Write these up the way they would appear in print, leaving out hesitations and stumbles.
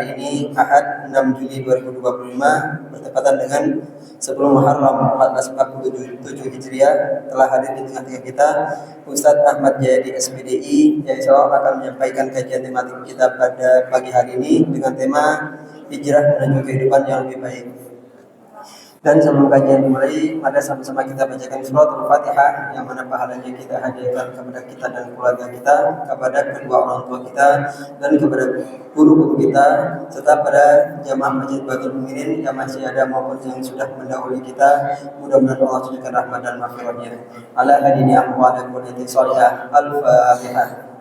hari ini Ahad 6 Juli 2025 bertepatan dengan 10 Muharram 1447 Hijriah. Telah hadir di tengah-tengah kita Ustadz Ahmad Jayadi SPDI yang insyaallah akan menyampaikan kajian tematik kita pada pagi hari ini dengan tema hijrah menuju kehidupan yang lebih baik. Dan sebelum kajian dimulai, mari sama-sama kita bacakan surah Al-Fatihah yang mana pahalanya kita hadiahkan kepada kita dan keluarga kita, kepada kedua orang tua kita, dan kepada guru-guru kita, serta pada jamaah Masjid Baitul Mu'minin yang masih ada maupun yang sudah mendahului kita. Mudah-mudahan Allah memberikan rahmat dan maghfirahnya. Ala hadini ahwa ala kullati sholihah. Al-Fatihah.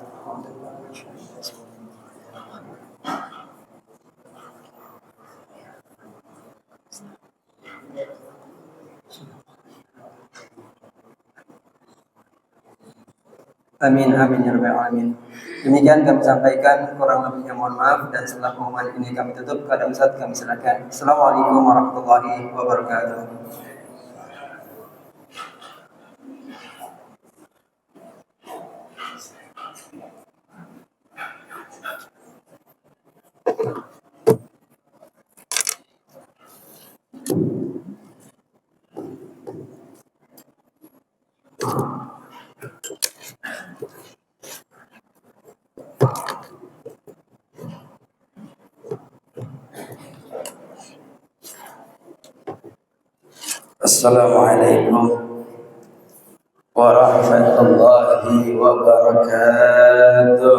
Amin amin ya rabbal alamin. Demikian kami sampaikan, kurang lebihnya mohon maaf, dan setelah pengumuman ini kami tutup. Kepada Ustaz kami silakan. Assalamualaikum warahmatullahi wabarakatuh. Assalamualaikum warahmatullahi wabarakatuh.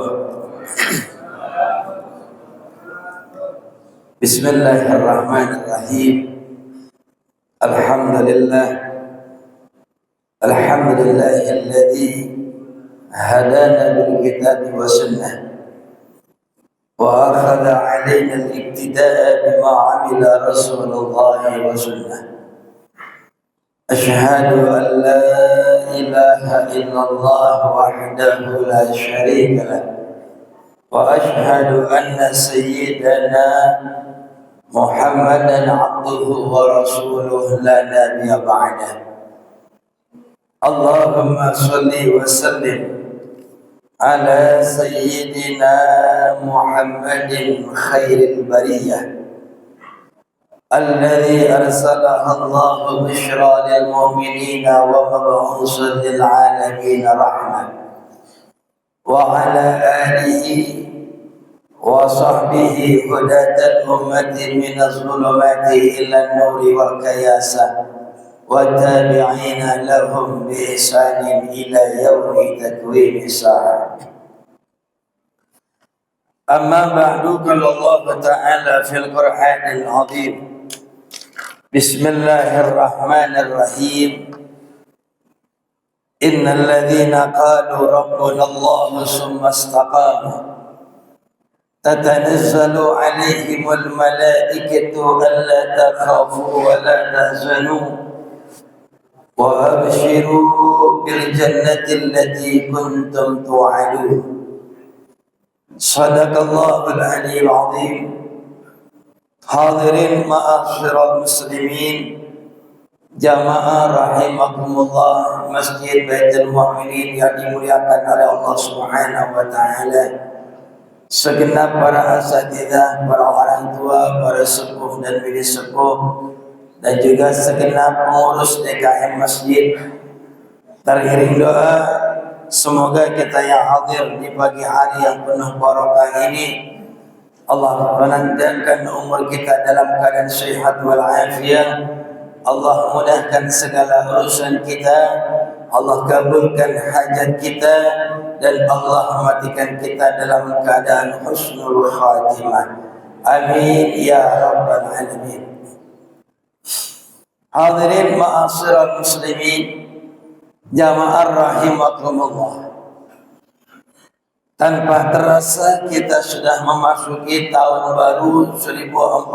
Bismillahirrahmanirrahim. Alhamdulillahilladzi hadana bil kitabi wa sunnah wa akhadha 'alaina al-ibtida'a bima 'amila Rasulullah wa sunnah. أشهد أن لا إله إلا الله وحده لا شريك له وأشهد أن سيدنا محمدا عبده ورسوله لا نبي بعده. اللهم صل وسلم على سيدنا محمد خير البرية الذي أرسله الله بشرى للمؤمنين ومبعوثا للعالمين رحمة، وعلى آله وصحبه هداة الأمة من الظلمات إلى النور والكياسة، والتابعين لهم بإحسان إلى يوم تكوين الساعة. أما بعد، قال الله تعالى في القرآن العظيم: بسم الله الرحمن الرحيم. إن الذين قالوا ربنا الله ثم استقاموا تتنزل عليهم الملائكة ألا تخافوا ولا تحزنوا وأبشروا بالجنة التي كنتم توعدون. صدق الله العلي العظيم. Hadirin ma'asyiral muslimin, jamaah rahimakumullah, Masjid Baitul Mu'minin yang dimuliakan oleh Allah Subhanahu wa taala. Segenap para asatidzah, para orang tua, para sepuh dan bibi sepuh, dan juga segenap pengurus DKM masjid, teriring doa semoga kita yang hadir di pagi hari yang penuh barokah ini Allah panjangkan umur kita dalam keadaan sehat wal afiat. Allah mudahkan segala urusan kita, Allah kabulkan hajat kita, dan Allah matikan kita dalam keadaan husnul khatimah. Amin ya rabbal alamin. Hadirin ma'asyiral muslimin, jamaah rahimakumullah. Tanpa terasa kita sudah memasuki tahun baru 1447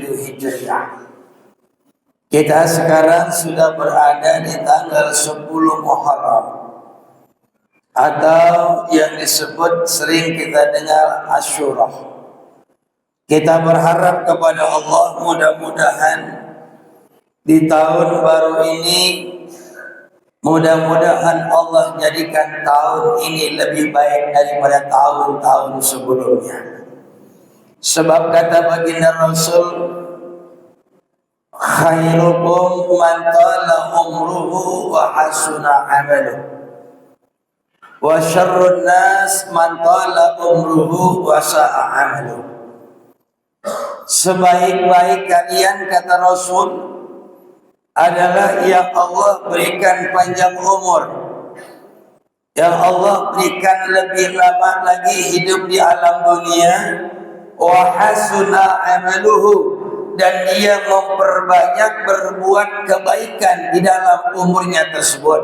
Hijriah. Kita sekarang sudah berada di tanggal 10 Muharram, atau yang disebut sering kita dengar Asyura. Kita berharap kepada Allah mudah-mudahan di tahun baru ini, mudah-mudahan Allah jadikan tahun ini lebih baik daripada tahun-tahun sebelumnya. Sebab kata baginda Rasul, khairukum man tala umruhu wa hasuna amaluhu, wa syarrun nas man tala umruhu wa sa'a amaluhu. Sebaik-baik kalian, kata Rasul, adalah yang Allah berikan panjang umur, yang Allah berikan lebih lama lagi hidup di alam dunia, wa hasuna amaluhu, dan dia memperbanyak berbuat kebaikan di dalam umurnya tersebut.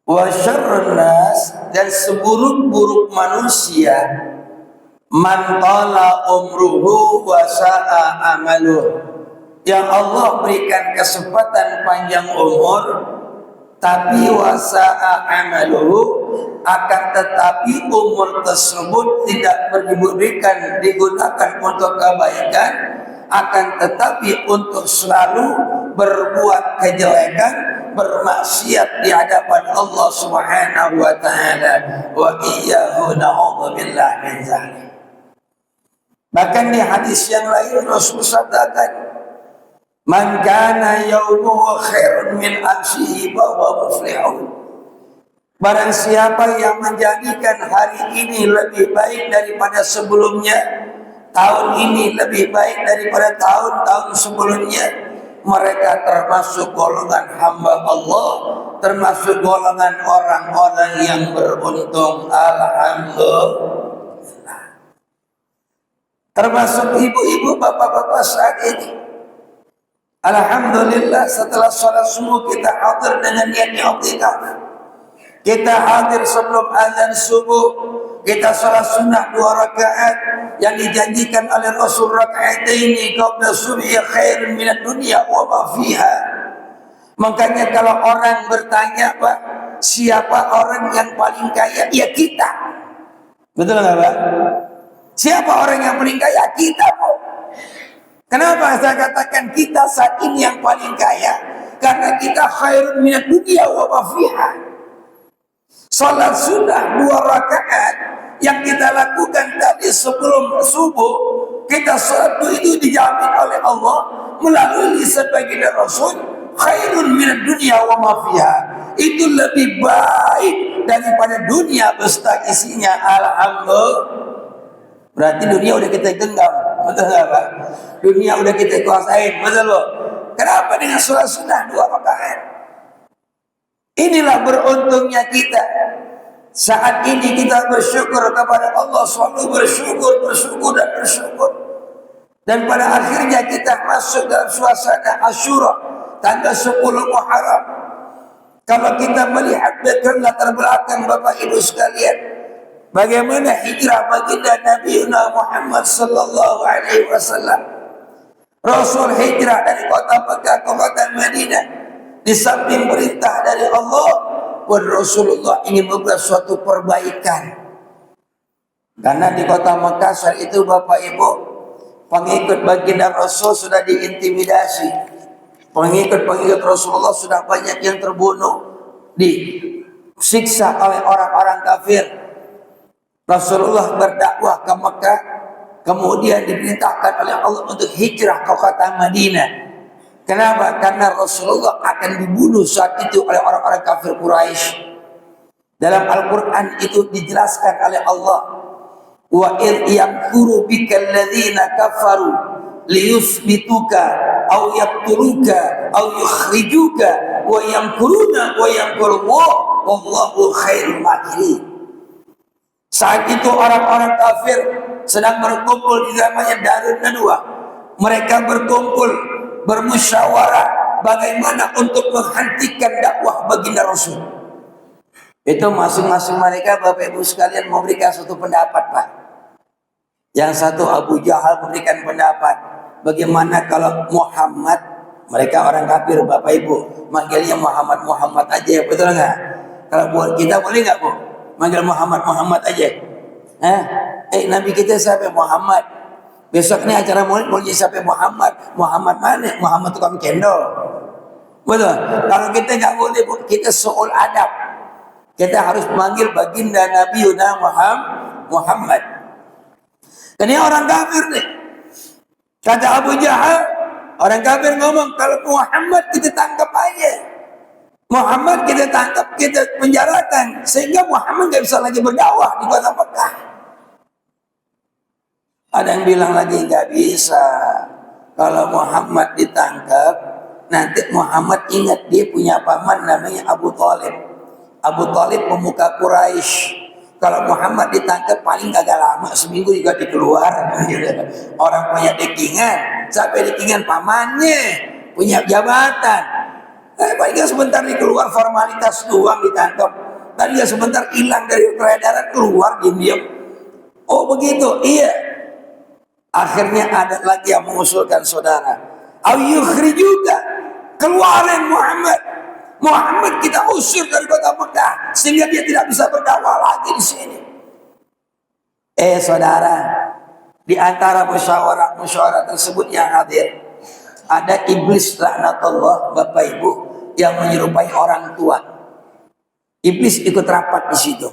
Wa syarrun nas, dan seburuk-buruk manusia, man tala umruhu wa sa'a amaluhu, yang Allah berikan kesempatan panjang umur tapi wasa'a amaluhu, akan tetapi umur tersebut tidak digunakan untuk kebaikan, akan tetapi untuk selalu berbuat kejelekan, bermaksiat di hadapan Allah Subhanahu wa taala. Wa iyyahu na'udzubillah min dzalik. Bahkan di hadis yang lain Rasul katakan, man kana yaumuhu khairun min amsihi fa huwa muflihun. Barang siapa yang menjadikan hari ini lebih baik daripada sebelumnya, tahun ini lebih baik daripada tahun-tahun sebelumnya, mereka termasuk golongan hamba Allah, termasuk golongan orang-orang yang beruntung. Alhamdulillah. Termasuk ibu-ibu, bapak-bapak saat ini, alhamdulillah, setelah sholat subuh kita hadir dengan niat i'tikaf. Kita hadir sebelum azan subuh, kita sholat sunnah 2 rakaat yang dijanjikan oleh Rasul, rakaataini qabla subhi khairun minad dunya wa ma fiha. Makanya kalau orang bertanya, Pak, siapa orang yang paling kaya? Ya kita. Betul nggak, Pak? Siapa orang yang paling kaya? Kita, Pak. Kenapa saya katakan kita saat ini yang paling kaya? Karena kita khairun minad dunya wa ma fiha. Salat sunnah 2 rakaat yang kita lakukan tadi sebelum subuh, kita salat itu dijamin oleh Allah melalui lisan baginda Rasul, khairun minad dunya wa ma fiha. Itu lebih baik daripada dunia beserta isinya. Alhamdulillah. Berarti dunia udah kita genggam, betul nggak, Pak? Dunia udah kita kuasain, betul loh. Kenapa dengan sholat sunnah 2 rakaat? Inilah beruntungnya kita. Saat ini kita bersyukur kepada Allah, selalu bersyukur dan bersyukur. Dan pada akhirnya kita masuk dalam suasana Asyura, tanggal 10 Muharram. Kalau kita melihat latar belakang Bapak Ibu sekalian, bagaimana hijrah baginda Nabi Muhammad sallallahu alaihi wasallam. Rasul hijrah dari kota Mekah ke kota Madinah. Di samping perintah dari Allah, pun Rasulullah ingin membuat suatu perbaikan. Karena di kota Mekah saat itu, Bapak Ibu, pengikut baginda Rasul sudah diintimidasi. Pengikut Rasulullah sudah banyak yang terbunuh, disiksa oleh orang-orang kafir. Rasulullah berdakwah ke Mekah, kemudian diperintahkan oleh Allah untuk hijrah ke kota Madinah. Kenapa? Karena Rasulullah akan dibunuh saat itu oleh orang-orang kafir Quraisy. Dalam Al-Quran itu dijelaskan oleh Allah, wa idh yamkuru bika alladhina kafaru liyuthbituka aw yaqtuluka aw yukhrijuka wa yamkuruna wa yamkurullah wallahu khairul makirin. Saat itu orang-orang kafir sedang berkumpul di namanya Darun Nadwa. Mereka berkumpul, bermusyawarah bagaimana untuk menghentikan dakwah baginda Rasul. Itu masing-masing mereka, Bapak Ibu sekalian, memberikan suatu pendapat, Pak. Yang satu Abu Jahal memberikan pendapat, bagaimana kalau Muhammad, mereka orang kafir, Bapak Ibu, manggilnya Muhammad aja, betul nggak? Kalau buat kita boleh nggak, Bu? Manggil Muhammad aja. Nabi kita siapa? Muhammad. Besok ini acara maulid siapa? Muhammad mana? Muhammad tukang cendol. Betul. Kalau kita nggak boleh, kita soal adab. Kita harus manggil baginda Nabi Muhammad. Ini orang kafir nih. Kata Abu Jahal, orang kafir ngomong, kalau Muhammad kita tangkap aja. Muhammad kita tangkap, kita penjarakan, sehingga Muhammad gak bisa lagi berdakwah di kota Mekah. Ada yang bilang lagi gak bisa. Kalau Muhammad ditangkap, nanti Muhammad ingat dia punya paman namanya Abu Thalib. Abu Thalib pemuka Quraisy. Kalau Muhammad ditangkap paling kagak lama, seminggu juga dikeluar. Orang punya dekingan, sampai dekingan pamannya, punya jabatan. Paling sebentar dikeluar, formalitas doang ditangkap. Tadi ya sebentar hilang dari peredaran, keluar diam-diam. Oh begitu, iya. Akhirnya ada lagi yang mengusulkan saudara, Ayyukhri juga keluarin Muhammad. Muhammad kita usir dari kota Mekah sehingga dia tidak bisa berdakwah lagi di sini. Saudara, di antara musyawarah tersebut yang hadir ada iblis laknatullah, Bapak Ibu, yang menyerupai orang tua. Iblis ikut rapat di situ.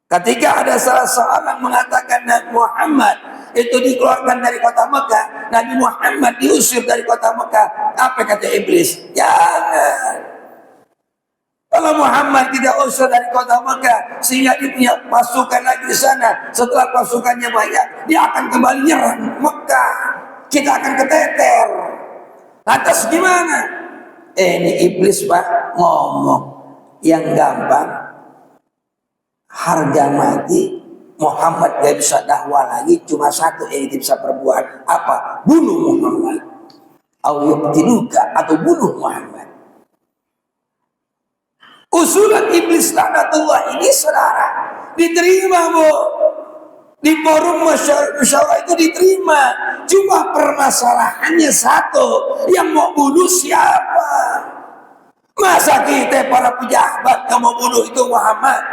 Ketika ada salah seorang mengatakan Nabi Muhammad itu dikeluarkan dari kota Mekah, Nabi Muhammad diusir dari kota Mekah, apa kata iblis? Jangan. Kalau Muhammad tidak usir dari kota Mekah sehingga dia punya pasukan lagi di sana, setelah pasukannya banyak, dia akan kembali nyerang Mekah. Kita akan keteter. Lantas gimana? Ini iblis Pak ngomong yang gampang, harga mati. Muhammad gak bisa dakwah lagi, cuma satu yang dia bisa perbuat, apa? Bunuh Muhammad. Atau bunuh Muhammad. Usulan iblis laknatullah ini saudara diterima, Bu. Di forum musyawarah itu diterima. Cuma permasalahannya satu, yang mau bunuh siapa? Masa kita para pejabat yang mau bunuh itu Muhammad?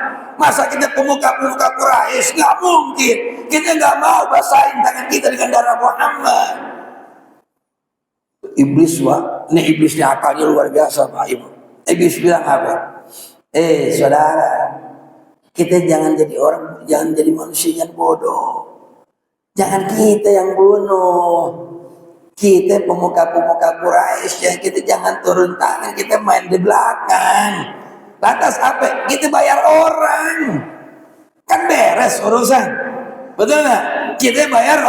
Masa kita pemuka-pemuka Quraisy? Gak mungkin. Kita gak mau basahin tangan kita dengan darah Muhammad. Iblis, Pak. Ini iblisnya akalnya luar biasa, Pak Ibu. Iblis bilang apa? Saudara, kita jangan jadi manusia yang bodoh. Jangan kita yang bunuh. Kita pemuka-pemuka Quraisy, yang kita jangan turun tangan, kita main di belakang. Lantas apa? Kita bayar orang. Kan beres urusan. Betul nggak? Kita bayar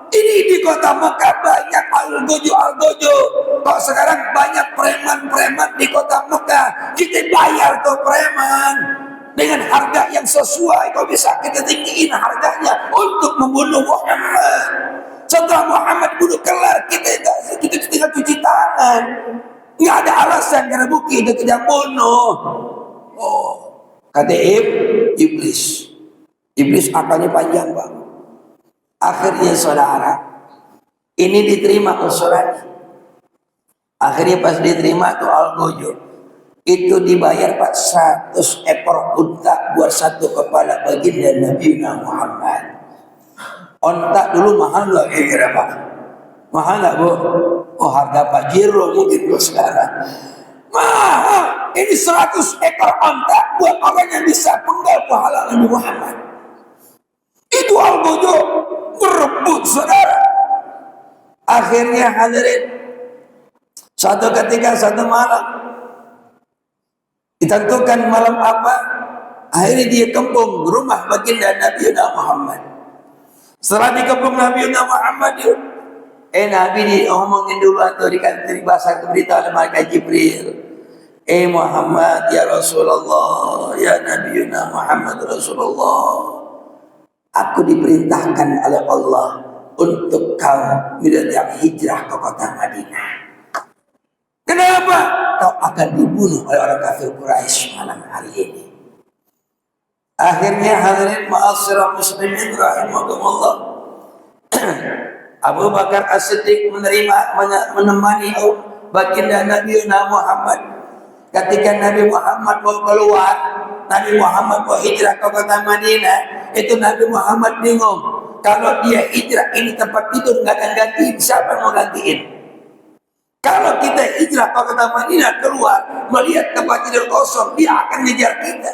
ini di kota Mekah banyak algojo. Kok sekarang banyak preman-preman di kota Mekah. Kita bayar tuh preman dengan harga yang sesuai. Kok bisa kita tinggiin harganya untuk membunuh Muhammad? Setelah Muhammad bunuh kelar, kita tinggal cuci tangan. Nggak ada alasan karena bukti itu tidak bunuh. Kata iblis. Iblis akalnya panjang, Pak. Akhirnya saudara, ini diterima usulannya. Akhirnya pas diterima tuh algojo, itu dibayar Pak 100 ekor unta buat satu kepala baginda Nabi Muhammad. Unta dulu mahal nggak kira Pak? Mahal nggak Bu? Oh harga Pajero mungkin Bu sekarang. Mahal. Ini 100 ekor unta buat orang yang bisa penggal pahala Nabi Muhammad. Itu algojo berebut saudara. Akhirnya hadirin, satu ketika satu malam ditentukan malam apa, akhirnya dia kempung rumah baginda Nabi Muhammad. Setelah dikepung Nabi Muhammad, Nabi diomongin dulu atau dikasih bahasa berita oleh malaikat Jibril. Muhammad ya Rasulullah, ya Nabi Muhammad Rasulullah, aku diperintahkan oleh Allah untuk kau hijrah ke kota Madinah. Kenapa? Kau akan dibunuh oleh orang kafir Quraisy malam hari ini. Akhirnya hadirin ma'asyiral muslimin rahimakumullah, Abu Bakar As-Siddiq menemani baginda Nabi Muhammad. Ketika Nabi Muhammad mau keluar, Nabi Muhammad mau hijrah ke kota Madinah, itu Nabi Muhammad bingung. Kalau dia hijrah, ini tempat tidur nggak akan gantiin, siapa yang mau gantiin? Kalau kita hijrah ke kota Madinah, keluar melihat tempat tidur kosong, dia akan ngejar kita.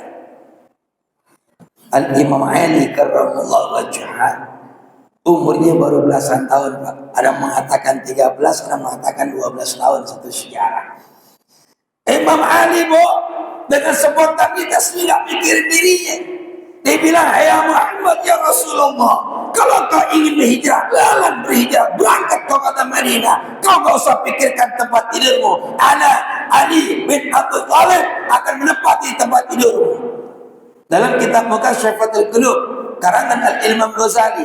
Al-Imam Ali karramallahu wajhah Umurnya baru belasan tahun, Pak. Ada mengatakan 13, ada mengatakan 12 tahun, satu sejarah. Imam Ali, Bu, dengan spontanitas tidak mikir dirinya. Dia bilang, "Ya Muhammad, ya Rasulullah, kalau kau ingin berhijrah, lalan berhijrah, berangkat kau kota Madinah. Kau gak usah pikirkan tempat tidurmu. Ana Ali bin Abi Thalib akan menempati tempat tidurmu." Dalam kitab Mukasyafatul Qulub karangan Al-Imam Ghazali,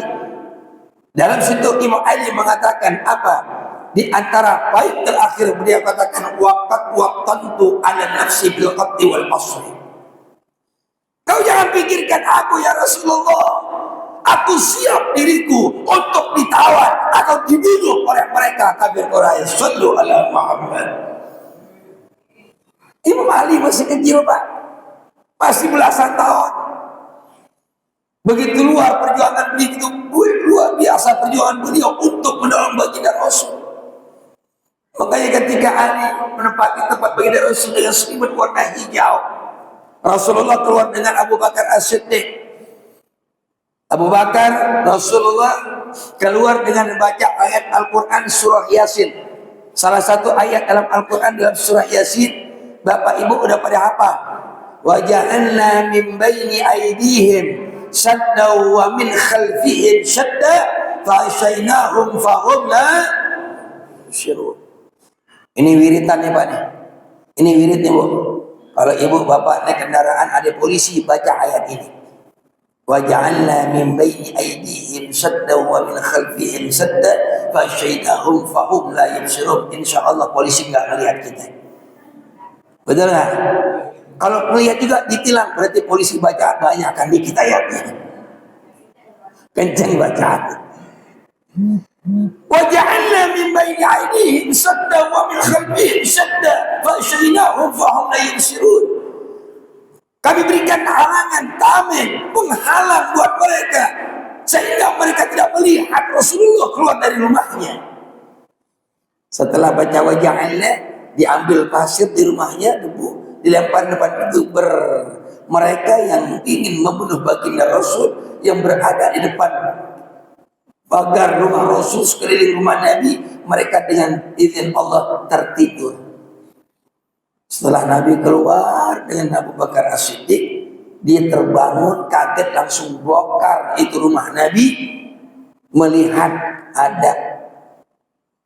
dalam situ Imam Ali mengatakan apa? Di antara bait terakhir beliau katakan, waqtantu ala nafsi bil qat'i wal asri. Kau jangan pikirkan aku ya Rasulullah. Aku siap diriku untuk ditawan atau dibunuh oleh mereka kafir Quraisy. Sallu ala Muhammad. Imam Ali masih kecil, Pak. Masih belasan tahun. Begitu luar perjuangan beliau, luar biasa perjuangan beliau untuk menolong baginda Rasul. Makanya ketika Ali menempati tempat baginda Rasul dengan selimut warna hijau, Rasulullah keluar dengan Abu Bakar As-Siddiq. Abu Bakar, Rasulullah keluar dengan membaca ayat Al-Quran surah Yasin. Salah satu ayat dalam Al-Quran dalam surah Yasin, Bapak Ibu udah pada hafal. Wa ja'alna min baini aydihim sadda wa min khalfihim sadda fa asyainahum fa hum la yubsirun. Ini wiritannya, Pak nih. Ini wiridnya, Bu. Kalau ibu bapak naik kendaraan ada polisi, baca ayat ini. Wa ja'alna min baini aydihim sadda wa min khalfihim sadda fa asyainahum fa hum la yubsirun. Insyaallah polisi enggak melihat kita. Betul enggak? Kalau melihat juga ditilang, berarti polisi baca banyak kan dikit ayatnya. Kencang bacaan. Wa ja'alna min baini aydihim sadda wa min khalfihim sadda fa asyainahum fa hum la yubsirun. Kami berikan halangan, tameng, penghalang buat mereka sehingga mereka tidak melihat Rasulullah keluar dari rumahnya. Setelah baca wa ja'alna, diambil pasir di rumahnya, debu dilempar depan pintu. Mereka yang ingin membunuh baginda Rasul yang berada di depan pagar rumah Rasul sekeliling rumah Nabi, mereka dengan izin Allah tertidur. Setelah Nabi keluar dengan Abu Bakar As-Siddiq, dia terbangun kaget, langsung bongkar itu rumah Nabi, melihat ada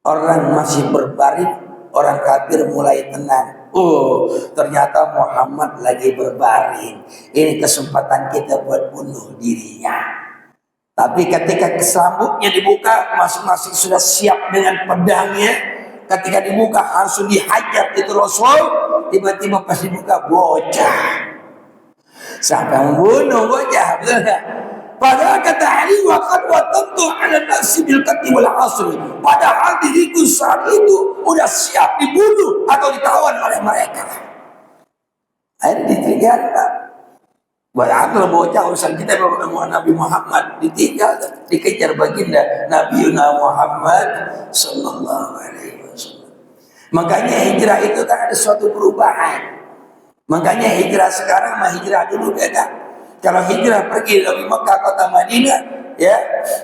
orang masih berbaring, orang kafir mulai tenang. Oh, ternyata Muhammad lagi berbaring. Ini kesempatan kita buat bunuh dirinya. Tapi ketika kesambuknya dibuka, masing-masing sudah siap dengan pedangnya. Ketika dibuka langsung dihajar itu Rasul. Tiba-tiba pas dibuka, bocah. Siapa yang membunuh bocah? Betul tak? Padahal kata Ali, waqad watantu ala nafsi bil qat'i wal asri. Padahal diriku saat itu udah siap dibunuh atau ditawan oleh mereka. Akhirnya ditinggal, Pak. Padahal bocah urusan kita dengan Nabi Muhammad, ditinggal, dikejar baginda Nabi Muhammad sallallahu alaihi wasallam. Makanya hijrah itu kan ada suatu perubahan. Makanya hijrah sekarang sama hijrah dulu beda. Kalau hijrah pergi dari Mekah kota Madinah, ya.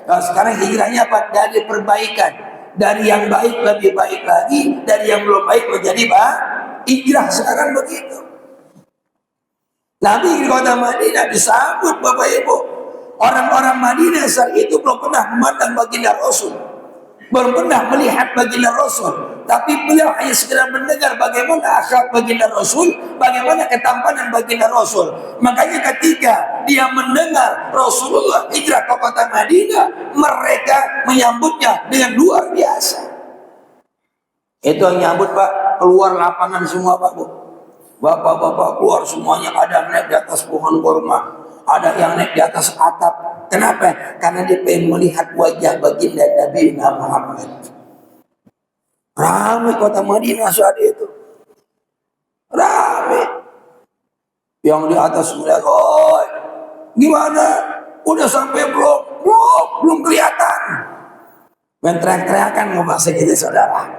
Kalau sekarang hijrahnya apa? Dari perbaikan, dari yang baik lebih baik lagi, dari yang belum baik menjadi baik. Hijrah sekarang begitu. Nabi di kota Madinah disambut Bapak Ibu. Orang-orang Madinah saat itu belum pernah memandang baginda Rasul, belum pernah melihat baginda Rasul, tapi beliau hanya sekedar mendengar bagaimana akhlak baginda Rasul, bagaimana ketampanan baginda Rasul. Makanya ketika dia mendengar Rasulullah hijrah ke kota Madinah, mereka menyambutnya dengan luar biasa. Itu yang nyambut, Pak, keluar lapangan semua, Pak, Bu. Bapak-bapak keluar semuanya, ada yang naik di atas pohon kurma, ada yang naik di atas atap. Kenapa? Karena dia pengen melihat wajah baginda Nabi Muhammad. Ramai kota Madinah saat itu. Ramai. Yang di atas melihat, oh, gimana? Udah sampai belum? Belum kelihatan. Main teriak-teriakan mau bahasa kita, saudara.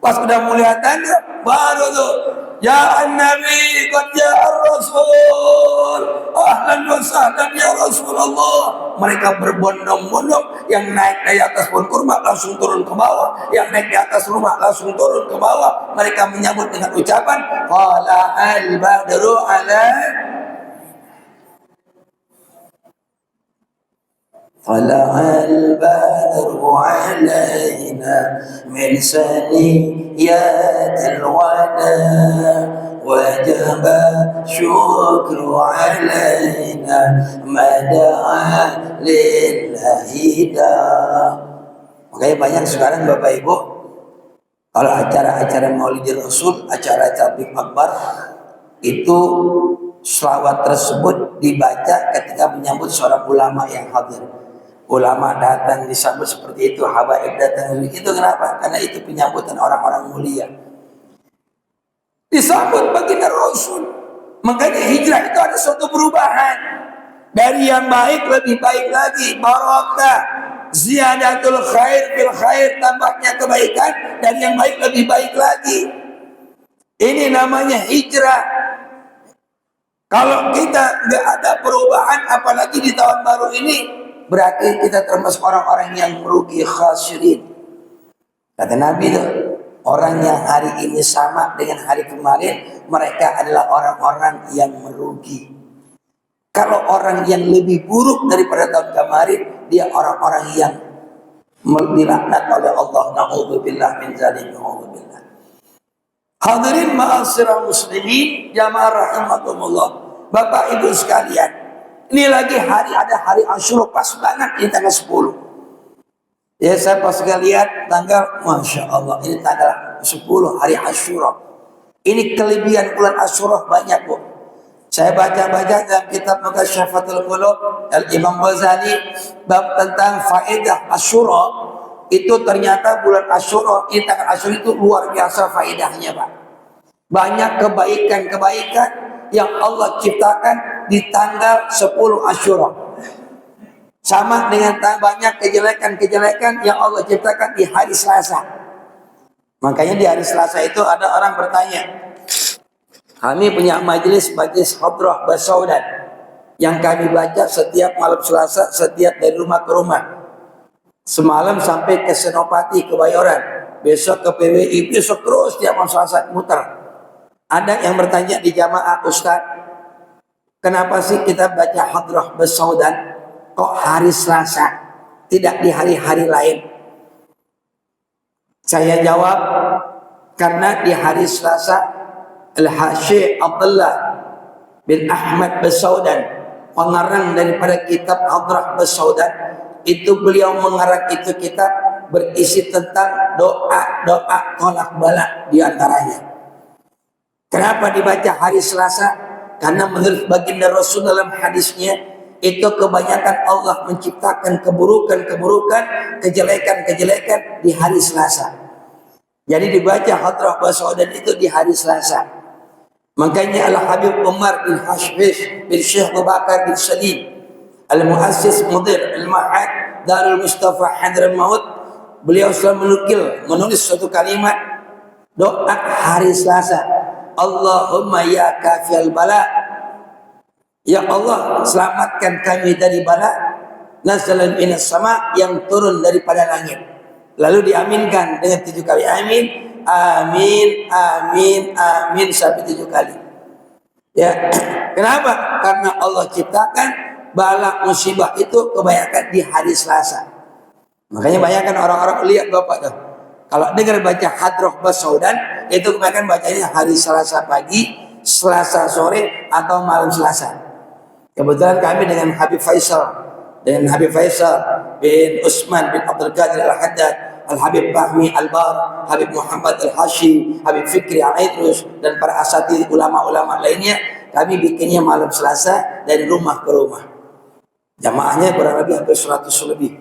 Pas udah melihatannya, baru tuh Ya Nabi, qad ja'a Rasul. Ahlan wa sahlan ya Rasulullah. Mereka berbondong-bondong, yang naik dari atas pohon kurma langsung turun ke bawah, yang naik di atas rumah langsung turun ke bawah. Mereka menyambut dengan ucapan qala al-badru ala طلع البدر علينا من ثنيات الوداع وجب الشكر علينا ما دعا لله داع. Makanya banyak sekarang Bapak Ibu, kalau acara-acara Maulidil Rasul, acara-acara Big Akbar, itu selawat tersebut dibaca ketika menyambut seorang ulama yang hadir. Ulama datang disambut seperti itu, habaib datang itu. Kenapa? Karena itu penyambutan orang-orang mulia. Disambut baginda Rasul. Makanya hijrah itu ada suatu perubahan. Dari yang baik lebih baik lagi. Barakah, ziyadatul khair bil khair, tambahnya kebaikan. Dan yang baik lebih baik lagi. Ini namanya hijrah. Kalau kita nggak ada perubahan, apalagi di tahun baru ini, berarti kita termasuk orang-orang yang merugi, khasirin. Kata Nabi itu, orang yang hari ini sama dengan hari kemarin, mereka adalah orang-orang yang merugi. Kalau orang yang lebih buruk daripada tahun kemarin, dia orang-orang yang dilaknat oleh Allah. Na'udzubillah min zalim, na'udzubillah. Hadirin ma'asyiral muslimin, jamaah rahimakumullah. Bapak Ibu sekalian, ini lagi ada hari Asyura, pas banget ini tanggal 10. Ya, saya pas lihat tanggal, Masya Allah, ini tanggal 10 hari Asyura. Ini kelebihan bulan Asyura banyak, Bu. Saya baca-baca dalam kitab Mukasyfatul Qulub Al-Imam Ghazali bab tentang faedah Asyura. Itu ternyata bulan Asyura, ini tanggal Asyura itu luar biasa faedahnya, Pak. Banyak kebaikan-kebaikan yang Allah ciptakan di tanggal 10 Asyura. Sama dengan banyak kejelekan-kejelekan yang Allah ciptakan di hari Selasa. Makanya di hari Selasa itu ada orang bertanya, kami punya majelis hadrah basaudan yang kami baca setiap malam Selasa, setiap dari rumah ke rumah. Semalam sampai ke Senopati, Kebayoran, besok ke PWI, besok terus tiap malam Selasa muter. Ada yang bertanya di jamaah, Ustaz, kenapa sih kita baca hadrah basaudan kok hari Selasa, tidak di hari-hari lain? Saya jawab, karena di hari Selasa Al-Syekh Abdullah bin Ahmad Basaudan, pengarang daripada kitab Hadrah Basaudan, itu beliau mengarang itu kitab berisi tentang doa-doa tolak bala di antaranya. Kenapa dibaca hari Selasa? Karena menurut baginda Rasul dalam hadisnya, itu kebanyakan Allah menciptakan keburukan-keburukan, kejelekan-kejelekan di hari Selasa. Jadi dibaca Hadrah Basaudan itu di hari Selasa. Makanya Al-Habib Umar bin Hashbish bin Syekh Abu Bakar bin Salim Al-Muassis Mudir Al-Ma'ad Darul Mustafa Hadramaut, beliau selalu menulis suatu kalimat doa hari Selasa. Allahumma ya kafiyal bala, ya Allah selamatkan kami dari bala, nazalan minas sama, yang turun daripada langit. Lalu diaminkan dengan 7 kali amin, amin, amin, amin sampai 7 kali. Ya, kenapa? Karena Allah ciptakan bala musibah itu kebanyakan di hari Selasa. Makanya banyak orang-orang lihat Bapak tuh, kalau dengar baca Hadrah Basaudan itu kebanyakan bacanya hari Selasa pagi, Selasa sore, atau malam Selasa. Kebetulan kami dengan Habib Faisal bin Utsman bin Abdul Qadir Al-Haddad, Al-Habib Fahmi Al-Bar, Habib Muhammad Al-Hashi, Habib Fikri Al-Aidrus, dan para asatidz ulama-ulama lainnya, kami bikinnya malam Selasa dari rumah ke rumah. Jamaahnya kurang lebih hampir 100 lebih.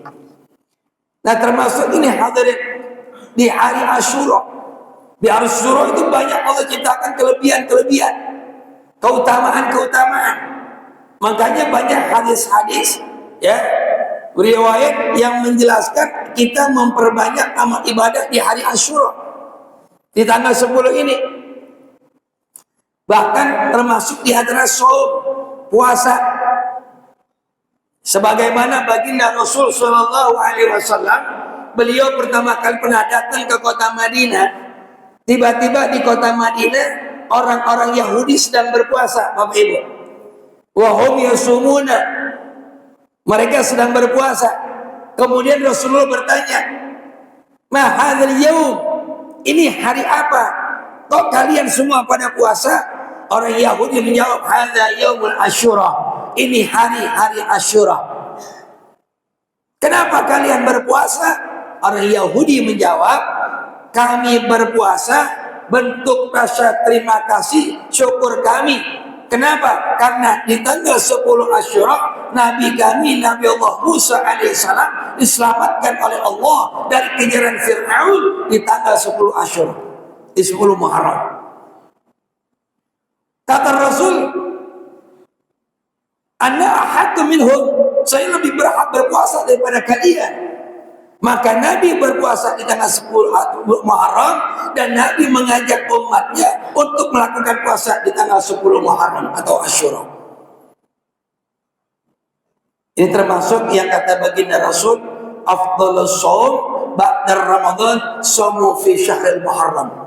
Nah, termasuk ini hadirin di hari Asyura. Di hari Asyura itu banyak Allah ciptakan kelebihan-kelebihan, keutamaan-keutamaan. Makanya banyak hadis-hadis, ya, riwayat yang menjelaskan kita memperbanyak amal ibadah di hari Asyura, di tanggal 10 ini. Bahkan termasuk di antara saum, puasa. Sebagaimana baginda Rasul Shallallahu Alaihi Wasallam, beliau pertama kali pernah datang ke kota Madinah. Tiba-tiba di kota Madinah orang-orang Yahudi sedang berpuasa, Bapak Ibu. Wahum yasumuna, mereka sedang berpuasa. Kemudian Rasulullah bertanya, "Ma hadzal yaum?" Ini hari apa? Kok kalian semua pada puasa? Orang Yahudi menjawab, "Hadza yaumul Asyura." Ini hari-hari Asyura. Kenapa kalian berpuasa? Orang Yahudi menjawab, kami berpuasa bentuk rasa terima kasih, syukur kami. Kenapa? Karena di tanggal 10 Asyura, Nabi kami, Nabi Allah Musa alaihissalam diselamatkan oleh Allah dari kejaran Fir'aun di tanggal 10 Asyura, di 10 Muharram. Kata Rasul, Ana ahaddu minhum, saya lebih berhak berpuasa daripada kalian. Maka Nabi berpuasa di tanggal 10 Muharram dan Nabi mengajak umatnya untuk melakukan puasa di tanggal 10 Muharram atau Asyura. Ini termasuk yang kata baginda Rasul, afdhalus shaum ba'da Ramadan shaum fi syahril Muharram.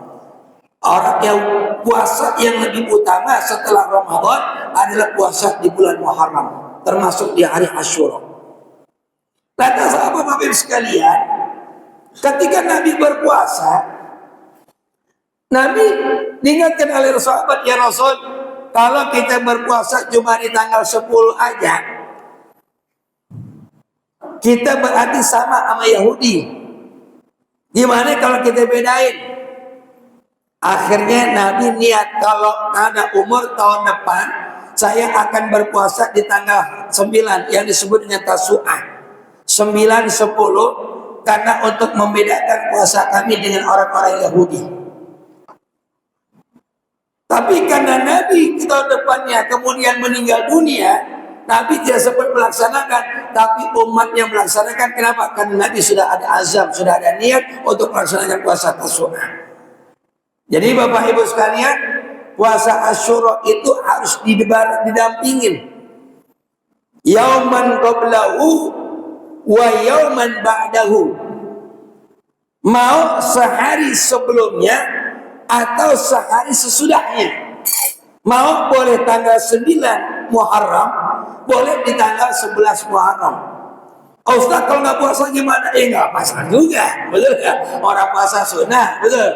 Orang yang puasa yang lebih utama setelah Ramadan adalah puasa di bulan Muharram, termasuk di hari Asyura. Kata sahabat Nabi sekalian, ketika Nabi berpuasa, Nabi diingatkan oleh sahabat, ya Rasul, kalau kita berpuasa cuma di tanggal 10 aja, kita berarti sama Yahudi. Gimana kalau kita bedain? Akhirnya Nabi niat, kalau ada umur tahun depan saya akan berpuasa di tanggal 9 yang disebut dengan Tasu'ah, 9, 10, karena untuk membedakan puasa kami dengan orang-orang Yahudi. Tapi karena Nabi tahun depannya kemudian meninggal dunia, Nabi tidak sempat melaksanakan, tapi umatnya melaksanakan. Kenapa? Karena Nabi sudah ada azam, sudah ada niat untuk melaksanakan puasa Tasu'ah. Jadi Bapak Ibu sekalian, puasa Asyura itu harus didampingin. Yauman qablahu wa yauman ba'dahu. Mau sehari sebelumnya atau sehari sesudahnya. Mau boleh tanggal 9 Muharram, boleh di tanggal 11 Muharram. Ustaz, kalau nggak puasa gimana? Nggak puasa juga, betul nggak? Orang puasa sunnah, betul.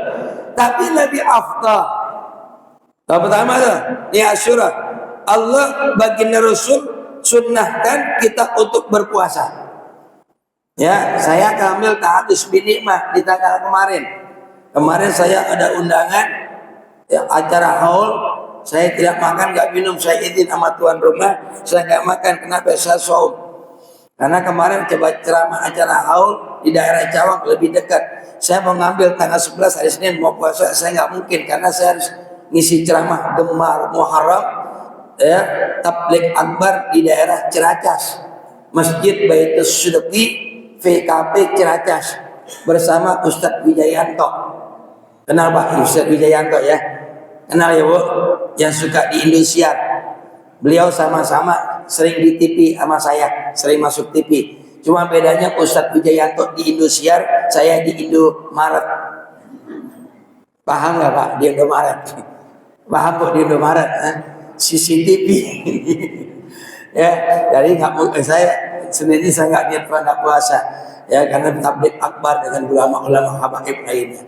Tapi lebih afdal. Yang pertama tuh, ini Asyura. Allah baginda Rasul sunnahkan kita untuk berpuasa. Ya, saya ambil tahadus binikmah di tanggal kemarin. Kemarin saya ada undangan, ya, acara haul. Saya tidak makan, nggak minum. Saya izin sama tuan rumah, saya nggak makan. Kenapa? Saya saum. Karena kemarin coba ceramah acara haul di daerah Cawang lebih dekat. Saya mau ngambil tanggal 11 hari Senin mau puasa, saya nggak mungkin karena saya harus ngisi ceramah Gemar Muharram, ya, tabligh akbar di daerah Ciracas, Masjid Baitus Sudqi VKP Ciracas bersama Ustadz Wijayanto. Kenal Pak Ustadz Wijayanto ya? Kenal ya Bu? Yang suka di Indosiar. Beliau sama-sama sering di TV sama saya, sering masuk TV. Cuma bedanya Ustadz Wijayanto di Indosiar, saya di Indomaret. Paham nggak Pak? Di Indomaret. Paham kok di Indomaret? CCTV. Ya, jadi nggak mungkin saya sendiri saya nggak niat nggak puasa. Ya, karena tabligh akbar dengan ulama-ulama habaib lainnya.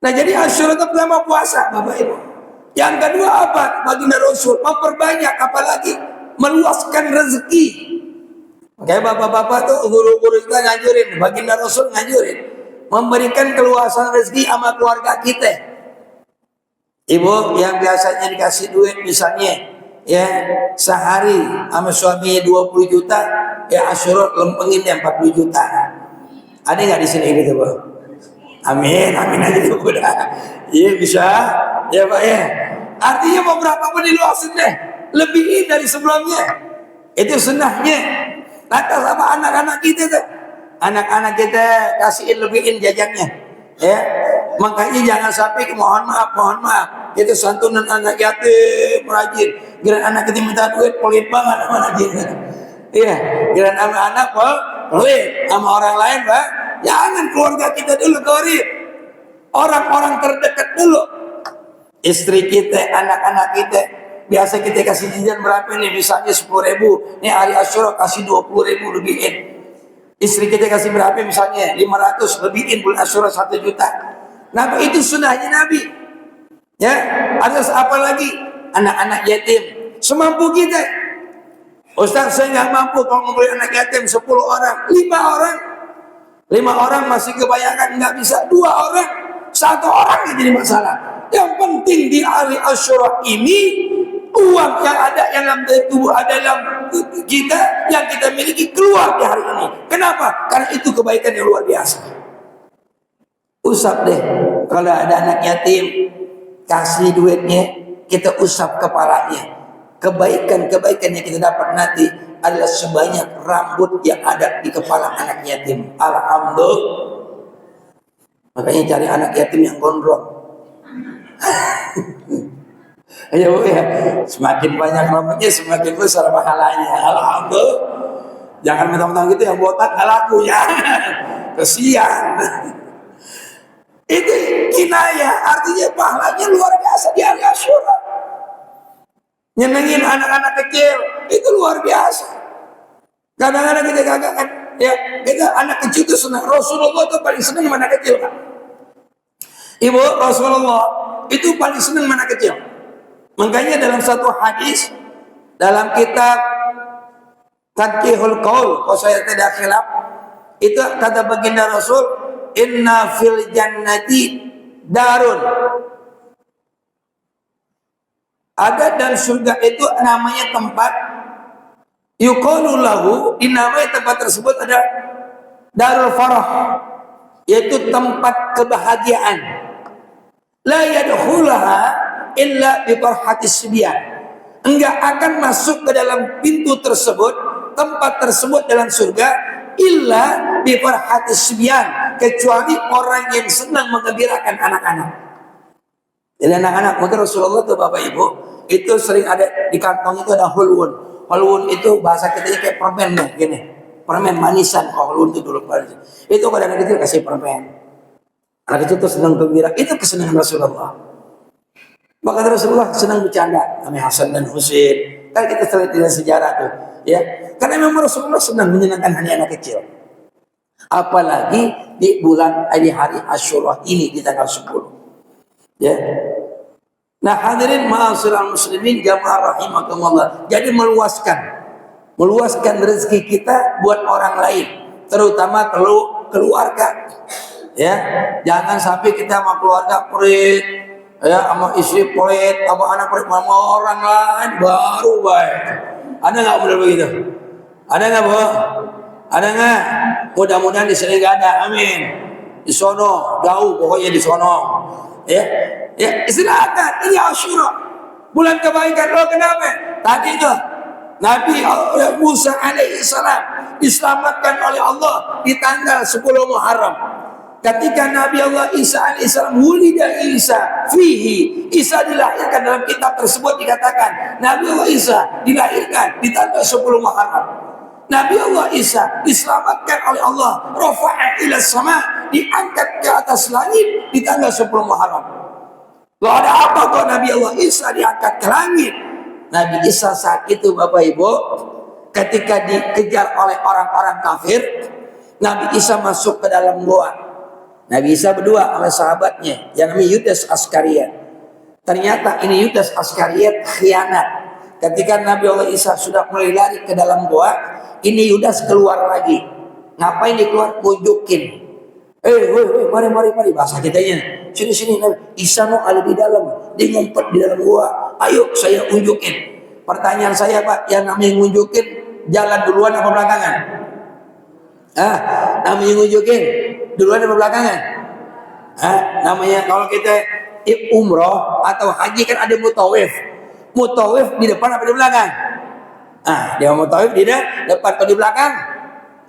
Nah, jadi Asyura itu pertama puasa, Bapak Ibu. Yang kedua apa? Baginda Rasul memperbanyak, apalagi meluaskan rezeki. Kayak bapak-bapak tuh guru-guru kita ngajurin, baginda Rasul ngajurin, memberikan keluasan rezeki sama keluarga kita. Ibu yang biasanya dikasih duit misalnya, ya sehari sama suaminya 20 juta, ya Asyura lempengin yang 40 juta. Ada nggak di sini gitu Bu? Amin, amin aja dulu udah. Iya bisa, ya Pak ya. Artinya mau berapa pun diluasin deh, lebihin dari sebelumnya. Itu sunnahnya. Kata sama anak-anak kita tuh, anak-anak kita kasihin lebihin jajannya, ya. Makanya jangan sampai mohon maaf, Kita santunan anak yatim rajin. Giliran anak kita minta duit pelit banget sama anak kita. Iya, giliran sama anak pelit sama orang lain, Pak. Jangan keluarga kita dulu gorib. Orang-orang terdekat dulu. Istri kita, anak-anak kita. Biasa kita kasih jajan berapa nih? Misalnya 10.000. Nih hari Asyura kasih 20.000 lebihin. Istri kita kasih berapa misalnya? 500 lebihin bulan Asyura 1 juta. Nah, itu sunnahnya Nabi. Ya, ada apa lagi? Anak-anak yatim. Semampu kita. Ustaz, saya nggak mampu kalau membeli anak yatim 10 orang, 5 orang. 5 orang masih kebanyakan, nggak bisa. 2 orang, 1 orang yang jadi masalah. Yang penting di hari Asyura ini uang yang ada yang dalam tubuh dalam kita yang kita miliki keluar di hari ini. Kenapa? Karena itu kebaikan yang luar biasa. Usap deh kalau ada anak yatim, kasih duitnya, kita usap kepalanya. Kebaikan-kebaikan yang kita dapat nanti adalah sebanyak rambut yang ada di kepala anak yatim. Alhamdulillah. Makanya cari anak yatim yang gondrong. Ayo ya, semakin banyak rambutnya semakin besar pahalanya. Alhamdulillah. Jangan mentang-mentang gitu yang botak nggak laku ya. Kesian. Itu kinayah, artinya pahalanya luar biasa di hari Asyura. Nyenengin anak-anak kecil itu luar biasa. Kadang-kadang kita kagak kan, ya kita anak kecil itu senang. Rasulullah itu paling senang mana kecil kan? Ibu, Rasulullah itu paling senang mana kecil. Makanya dalam satu hadis dalam kitab Tadkihul Qaul, kalau saya tidak khilaf, itu kata baginda Rasul, inna fil jannati darun. Ada dan surga itu namanya tempat yuqalu lahu, dinamai tempat tersebut ada darul farah, yaitu tempat kebahagiaan. La yadkhulaha illa bi farhatis sibyan. Enggak akan masuk ke dalam pintu tersebut, tempat tersebut dalam surga illa bi farhatis sibyan, kecuali orang yang senang menggembirakan anak-anak. Jadi anak-anak, mungkin Rasulullah tuh Bapak Ibu itu sering ada di kantong itu ada hulwun. Hulwun itu bahasa kita kayak permen nih, gini. Permen manisan, kalau hulwun itu dulu itu pada anak kecil kasih permen. Anak kecil tuh senang gembira, itu kesenangan Rasulullah. Maka Rasulullah senang bercanda sama Hasan dan Husain. Kan kita sering lihat sejarah tuh, ya. Karena memang Rasulullah senang menyenangkan hati anak kecil. Apalagi di bulan di hari Asyura ini di tanggal 10. Ya. Nah, hadirin ma'asyiral muslimin jamaah rahimakumullah. Jadi meluaskan rezeki kita buat orang lain, terutama keluarga. Ya, jangan sampai kita sama keluarga pelit, ya, sama istri pelit, sama anak pelit, sama orang lain baru baik. Ada nggak model begitu? Ada nggak, Bu? Ada nggak? Mudah-mudahan di sini nggak ada. Amin. Di sono jauh, pokoknya di sono. Ya, silakan. Ini Asyura, bulan kebaikan. Lo kenapa? Tadi itu Nabi Musa alaihissalam diselamatkan oleh Allah di tanggal 10 Muharram. Ketika Nabi Allah Isa alaihissalam wulida Isa fihi, Isa dilahirkan, dalam kitab tersebut dikatakan Nabi Allah Isa dilahirkan di tanggal 10 Muharram. Nabi Allah Isa diselamatkan oleh Allah, rafa'a ila sama, diangkat ke atas langit di tanggal 10 Muharram. Loh, ada apa kok Nabi Allah Isa diangkat ke langit? Nabi Isa saat itu Bapak Ibu ketika dikejar oleh orang-orang kafir, Nabi Isa masuk ke dalam goa. Nabi Isa berdua sama sahabatnya yang namanya Yudas Askariot. Ternyata ini Yudas Askariot khianat. Ketika Nabi Allah Isa sudah mulai lari ke dalam goa, ini Yudas keluar lagi. Ngapain dia keluar? Tunjukin. Mari bahasa kitanya. Sini Nabi Isa mau ada di dalam. Dia ngumpet di dalam goa. Ayo saya unjukin. Pertanyaan saya Pak, yang namanya ngunjukin jalan duluan apa belakangan? Namanya ngunjukin duluan apa belakangan? Namanya kalau kita umroh atau haji kan ada mutawif. Mutawif di depan apa di belakang? Dia mutawif di depan atau di belakang?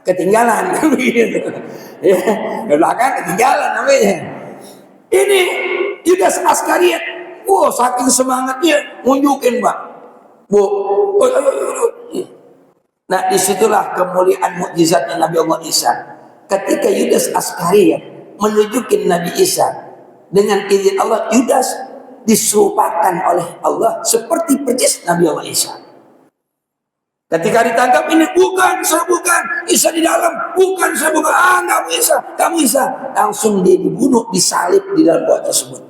Ketinggalan. Ya, di belakang ketinggalan namanya. Ini Yudas Askariot Wah, saking semangatnya nunjukin, Pak. Bu, nah disitulah kemuliaan mukjizatnya Nabi Allah Isa. Ketika Yudas Askariot menunjukin Nabi Isa dengan izin Allah, Yudas disuruhkan oleh Allah seperti persis Nabi Allah Isa. Ketika ditangkap, ini bukan, saya bukan, Isa di dalam, bukan, saya bukan, kamu Isa, kamu Isa. Langsung dia dibunuh, disalib di dalam gua tersebut.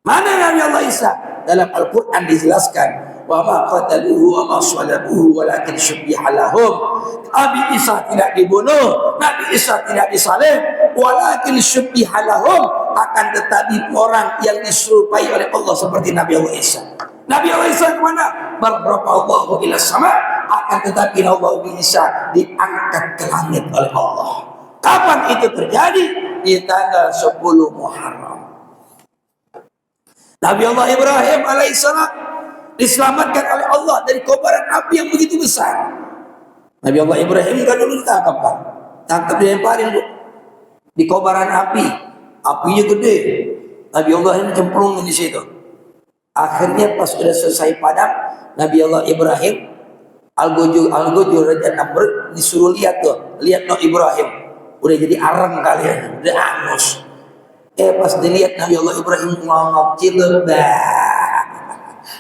Mana Nabi Allah Isa? Dalam Al-Quran dijelaskan, wa ma qataluhu wa ma salabuhu walakin syubbiha lahum. Nabi Isa tidak dibunuh, Nabi Isa tidak disalib, walakin syubbiha lahum, akan tetapi orang yang diserupai oleh Allah seperti Nabi Allah Isa. Nabi Allah Isa kemana? Berberapa Allahu ila sama, akan tetapi Allah Isa diangkat ke langit oleh Allah. Kapan itu terjadi? Di tanggal 10 Muharram. Nabi Allah Ibrahim alaihissalam diselamatkan oleh Allah dari kobaran api yang begitu besar. Nabi Allah Ibrahim kan dulu ditangkap, Pak. Tangkap dilemparin, Bu, di kobaran api. Apinya gede. Nabi Allah ini cemplung di situ. Akhirnya pas sudah selesai padam, Nabi Allah Ibrahim Al-Gujur Raja Namrud disuruh lihat tuh, lihat no Ibrahim udah jadi arang kalian, udah angus. Pas dilihat Nabi Allah Ibrahim ngomong cilebah,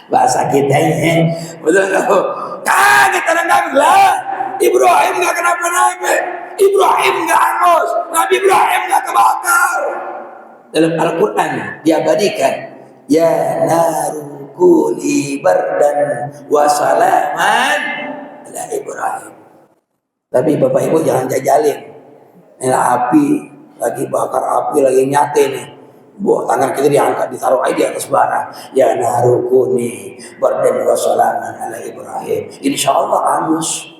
bahasa kita ini, betul nggak? Kaget orang lah. Ibrahim nggak kenapa-napa, Ibrahim nggak angus, Nabi Ibrahim nggak kebakar. Dalam Al-Quran diabadikan, ya naru kuli bardan wa salaman ala Ibrahim. Tapi Bapak Ibu jangan jajalin. Ini api lagi bakar, api lagi nyate nih. Buat tangan kita diangkat, ditaruh aja di atas bara. Ya naru kuni bardan wa salaman ala Ibrahim. Insya Allah angus.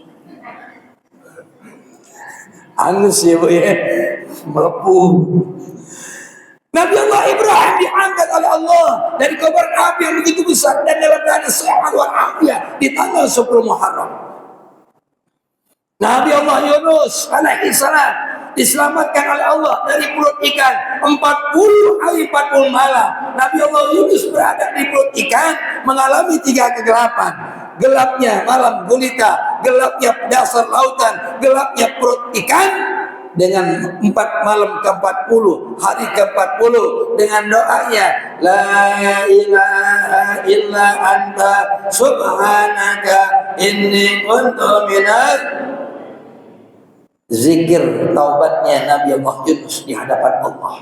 Angus ya Bu ya, melepuh. Nabi Allah Ibrahim diangkat oleh Allah dari kobaran api yang begitu besar dan dalam keadaan sehat walafiat di tanggal 10 Muharram. Nabi Allah Yunus alaihi salam diselamatkan oleh Allah dari perut ikan 40 hari 40 malam. Nabi Allah Yunus berada di perut ikan mengalami 3 kegelapan. Gelapnya malam gulita, gelapnya dasar lautan, gelapnya perut ikan, dengan 4 malam ke-40, hari ke-40 dengan doanya la ilaha illa anta subhanaka inni kuntu minaz. Zikir taubatnya Nabi Allah Yunus di hadapan Allah.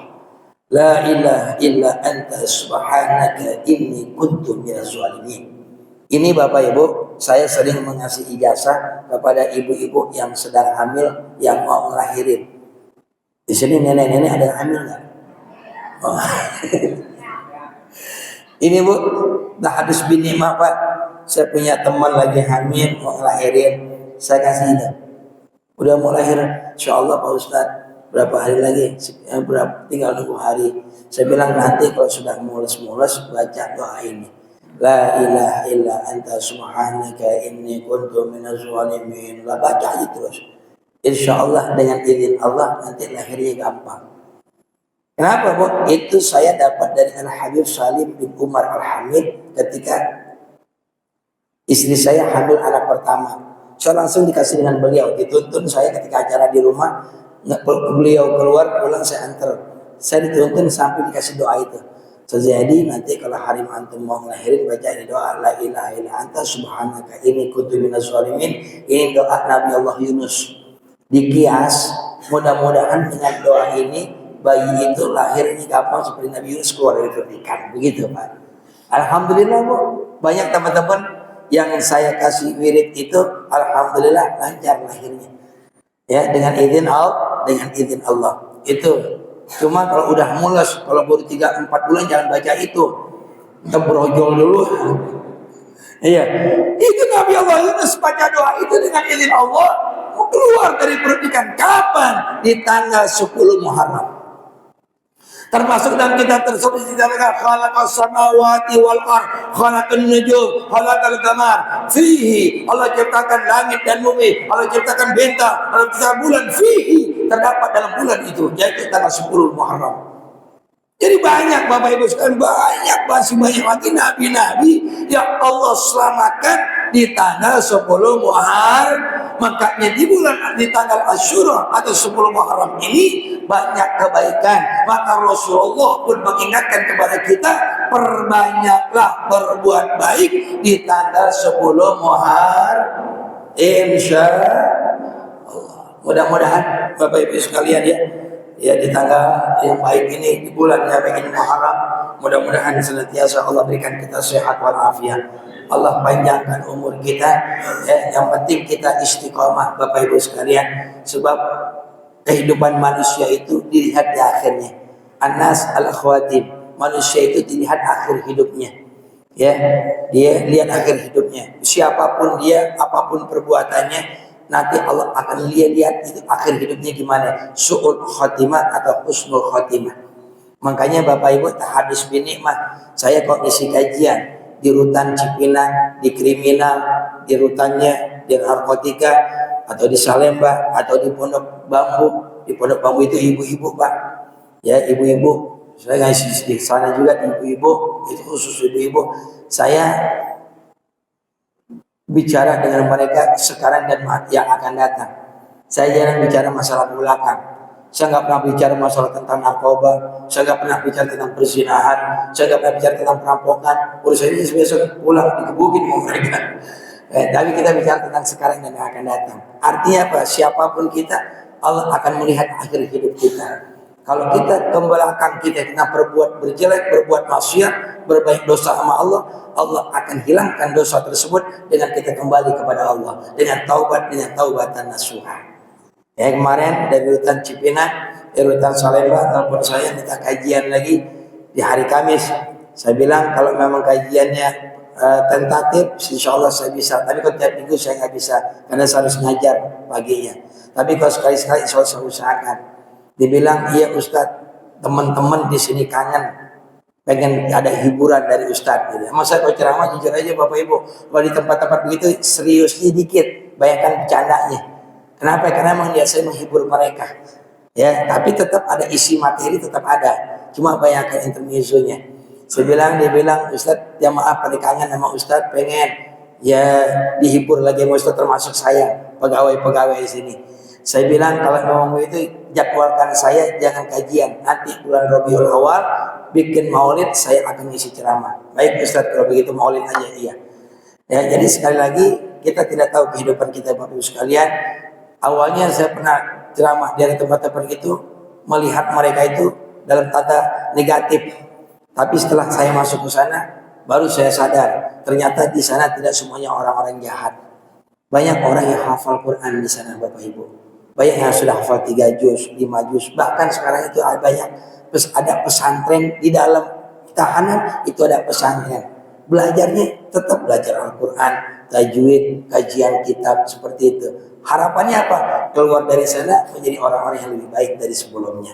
La ilaha illa anta subhanaka inni kuntu minaz zalimin. Ini Bapak Ibu, saya sering mengasih ijazah kepada ibu-ibu yang sedang hamil, yang mau ngelahirin. Di sini nenek-nenek ada yang hamil nggak? Oh. Ini Bu, dah habis bini mah Pak. Saya punya teman lagi hamil, mau ngelahirin. Saya kasih ide. Udah mau lahir, insya Allah Pak Ustadz. Berapa hari lagi? Tinggal 2 hari. Saya bilang nanti kalau sudah mules-mules baca doa ini. La ilaha illa anta subhanaka inni kuntu minaz zalimin. Lah baca aja terus. Insya Allah dengan izin Allah nanti lahirnya gampang. Kenapa Bu? Itu saya dapat dari Al-Habib Salim bin Umar Al-Hamid ketika istri saya hamil anak pertama. Saya langsung dikasih dengan beliau. Dituntun saya ketika acara di rumah, beliau keluar pulang saya antar. Saya dituntun sampai dikasih doa itu. Jadi nanti kalau hari antum mau ngelahirin baca ini doa la ilaha illa anta subhanaka inni kuntu minaz zalimin. Ini doa Nabi Allah Yunus. Dikias, mudah-mudahan dengan doa ini bayi itu lahirnya gampang seperti Nabi Yunus keluar dari perut ikan. Begitu Pak. Alhamdulillah Bu, banyak teman-teman yang saya kasih wirid itu alhamdulillah lancar lahirnya. Ya, dengan izin Allah. Itu. Cuma kalau udah mules, kalau baru 3-4 bulan jangan baca itu. Kita berojol dulu. Iya. Itu Nabi Allah Yunus baca doa itu dengan izin Allah keluar dari perut ikan. Kapan? Di tanggal 10 Muharram. Termasuk dalam kitab tersebut dikatakan khalaqas samawati wal ardh, khalaqan nujum, khalaqal qamar. Fihi, Allah ciptakan langit dan bumi, Allah ciptakan bintang, Allah ciptakan bulan. Fihi, terdapat dalam bulan itu, yaitu tanggal 10 Muharram. Jadi banyak Bapak Ibu sekalian, masih banyak lagi nabi-nabi yang Allah selamatkan di tanggal 10 Muharram. Makanya di tanggal Asyura atau 10 Muharram ini banyak kebaikan. Maka Rasulullah pun mengingatkan kepada kita, perbanyaklah berbuat baik di tanggal 10 Muharram. Insya Allah. Mudah-mudahan Bapak Ibu sekalian ya di tanggal yang baik ini, di bulan yang baik ini Muharram, mudah-mudahan senantiasa Allah berikan kita sehat walafiat. Allah panjangkan umur kita, yang penting kita istiqomah Bapak Ibu sekalian, sebab kehidupan manusia itu dilihat di akhirnya. Anas al-khawatim, manusia itu dilihat akhir hidupnya. Ya, dia lihat akhir hidupnya. Siapapun dia, apapun perbuatannya, nanti Allah akan lihat itu akhir hidupnya gimana, su'ul khotimah atau husnul khotimah. Makanya Bapak Ibu, hadis binikmah, saya kok isi kajian di rutan Cipinang, di kriminal, di rutannya di narkotika, atau di Salemba, atau di Pondok Bambu. Di Pondok Bambu itu ibu-ibu Pak, ya ibu-ibu. Saya ngasih di sana juga di ibu-ibu, itu khusus ibu-ibu. Saya bicara dengan mereka sekarang dan yang akan datang. Saya jarang bicara masalah belakang. Saya nggak pernah bicara masalah tentang narkoba. Saya nggak pernah bicara tentang perzinahan. Saya nggak pernah bicara tentang perampokan. Urusan ini biasa pulang dikebukin sama mereka. Tapi kita bicara tentang sekarang dan yang akan datang. Artinya apa? Siapapun kita, Allah akan melihat akhir hidup kita. Kalau kita ke belakang kita berbuat berjelek, berbuat maksiat, berbaik dosa sama Allah, Allah akan hilangkan dosa tersebut dengan kita kembali kepada Allah dengan taubat, dengan taubatan nasuha. Ya, kemarin dari rutan Cipinang, dari rutan Salemba, telepon saya minta kajian lagi di hari Kamis. Saya bilang kalau memang kajiannya tentatif, insya Allah saya bisa. Tapi kalau tiap minggu saya nggak bisa karena saya harus ngajar paginya. Tapi kalau sekali-sekali insya Allah saya usahakan. Dibilang, iya Ustadz, teman-teman di sini kangen, pengen ada hiburan dari Ustadz. Gitu. Masa kalau ceramah jujur aja Bapak Ibu, kalau di tempat-tempat begitu seriusnya dikit, bayangkan bercandanya. Kenapa? Karena memang dia saya menghibur mereka. Ya, tapi tetap ada isi materi, tetap ada. Cuma bayangkan intermezzonya. Dia bilang Ustadz, ya maaf, pada kangen sama Ustadz, pengen ya dihibur lagi sama Ustadz, termasuk saya, pegawai-pegawai di sini. Saya bilang kalau mau itu jadwalkan saya, jangan kajian. Nanti bulan Rabiul Awal bikin maulid, saya akan isi ceramah. Baik Ustaz, kalau begitu maulid aja, iya. Ya, jadi sekali lagi kita tidak tahu kehidupan kita Bapak Ibu sekalian. Awalnya saya pernah ceramah dari tempat-tempat itu, melihat mereka itu dalam tata negatif. Tapi setelah saya masuk ke sana, baru saya sadar ternyata di sana tidak semuanya orang-orang jahat. Banyak orang yang hafal Quran di sana Bapak Ibu. Banyak yang sudah hafal 3 juz, 5 juz. Bahkan sekarang itu ada pesantren di dalam tahanan, itu ada pesantren. Belajarnya tetap belajar Al-Quran, tajwid, kajian kitab seperti itu. Harapannya apa? Keluar dari sana menjadi orang-orang yang lebih baik dari sebelumnya.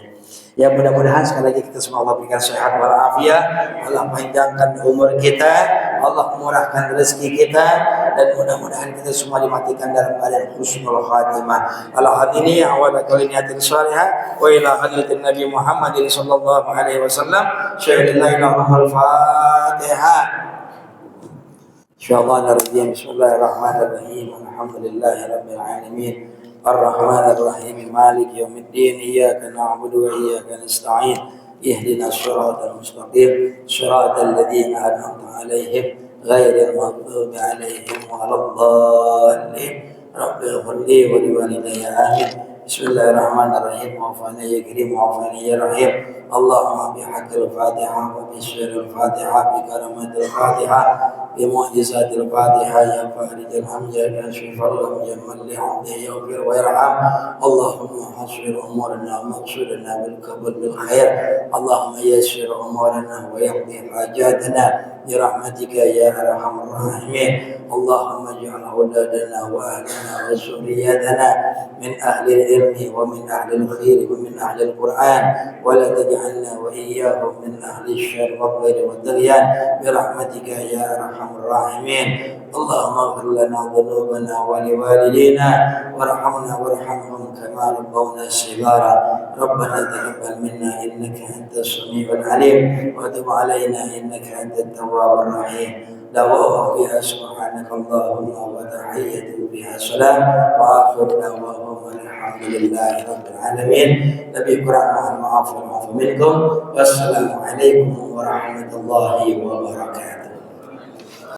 Ya mudah-mudahan sekali lagi kita semua Allah berikan sehat walafiat, Allah panjangkan umur kita, Allah murahkan rezeki kita, dan mudah-mudahan kita semua dimatikan dalam keadaan husnul khatimah. Ala hadini awala kaliniyatin salihah wa ila hadratin Nabi Muhammadin sallallahu alaihi wasallam. Al-Fatihah. Insyaallah. Bismillahirrahmanirrahim. Alhamdulillahi rabbil alamin. Ar-Rahman Ar-Rahim Malik Yawmiddin. Iyyaka na'budu wa iyyaka nasta'in. Ihdinas siratal mustaqim, siratal ladzina an'amta 'alaihim ghairil maghdubi 'alaihim waladdallin. Rabbil ighfirli wa liwalidayya amin. Bismillahirrahmanirrahim. Wa'afani ya karim, wa'afani ya rahim. Allahumma bihaqqil Fatihah wa bisyirril Fatihah, bi karamatil Fatihah, بمعجزات الفاتحة يا فارج الهم يا كاشف الغم يا من لحمده يغفر ويرحم. اللهم حصر أمورنا ومقصودنا بالقبول بالخير. اللهم يسر أمورنا ويقضي حاجاتنا برحمتك يا أرحم الراحمين. اللهم اجعل أولادنا وأهلنا وذرياتنا من أهل العلم ومن أهل الخير ومن أهل القرآن، ولا تجعلنا وإياهم من أهل الشر والضير والطغيان برحمتك يا أرحم الراحمين. اللهم اغفر لنا ذنوبنا ولوالدينا وارحمنا وارحمهم كما ربونا صغارا ربنا تقبل منا إنك أنت السميع العليم وتب علينا إنك أنت التواب الرحيم دعواهم فيها سبحانك اللهم وتحية فيها سلام وآخر دعواهم الحمد لله رب العالمين. Lebih kurang mohon maaf والعفو منكم. Wassalamu alaikum warahmatullahi wabarakatuh.